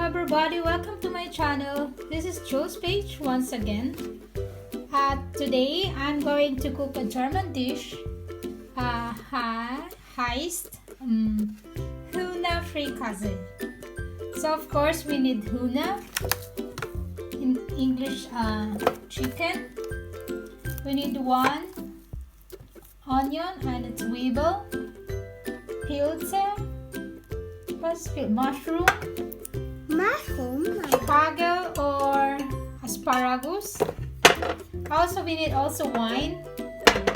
everybody, welcome to my channel. This is JulsPage once again. Today I'm going to cook a German dish, heißt Hühnerfrikassee. So of course we need Hühner, in English chicken. We need 1 onion, eine Zwiebel, Pilze, mushroom, Spargel or Asparagus. Also we need wine,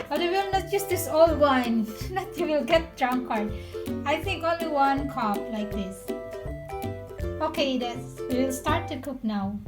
but we will not use this all wine, not you will get drunkard. I think only 1 cup like this. Okay, we will start to cook now.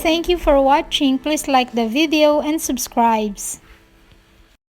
Thank you for watching. Please like the video and subscribe.